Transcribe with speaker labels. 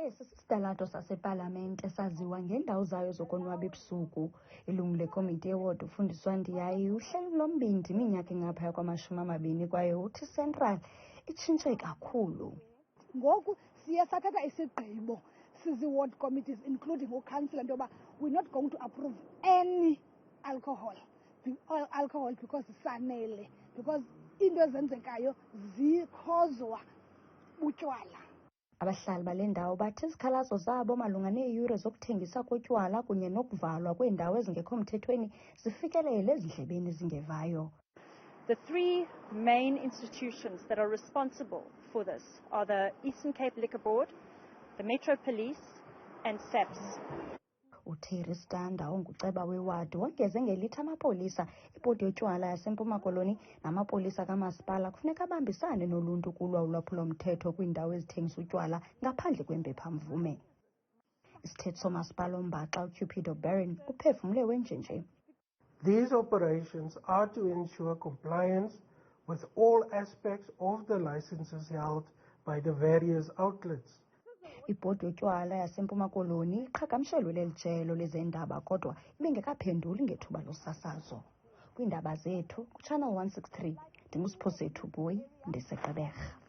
Speaker 1: Esi sisitalato sasepalamente esaziwa ngendawo zayo zokonwaba ebusuku. Ilungu lekomiti yewodi ufundiswa Ndiyaye uhleli kulo mbindi iminyaka engaphaya kwama-20 kwaye uthi Central itshintshe kakhulu.
Speaker 2: Ngoku siye sathatha isigqibo sizi-ward committees including ukansila into yoba we're not going to approve any alcohol because sanele, because into ezenzekayo zikhozwa utshwala.
Speaker 1: Abahlali bale ndawo bathi izikhalazo zabo malunga neeyure zokuthengisa kotywala kunye nokuvalwa kweendawo ezingekho mthethweni zifikelele ezindlebeni ezingevayo.
Speaker 3: The three main institutions that are responsible for this are the Eastern Cape Liquor Board, the Metro Police and SAPS.
Speaker 1: uTheri Standa onguceba wewadi wongeze ngelithi amapolisa ibhodi yotywala yaseMpuma Koloni namapolisa kamasipala kufuneka abambisane noluntu kulwa ulwaphulo-mthetho kwiindawo ezithengisa utywala ngaphandle kwempephamvume. Isithethi somasipala ombaxa Gqeberha uphefumle wenjenje.
Speaker 4: These operations are to ensure compliance with all aspects of the licenses held by the various outlets.
Speaker 1: Ibhodi yotywala yaseMpuma Koloni iqhagamshelwe leli jelo lezendaba kodwa ibingekaphenduli ngethuba losasazo. Kwiindaba zethu kuChannel 163 ndingusiphosethu Boyi ndiseGqeberha.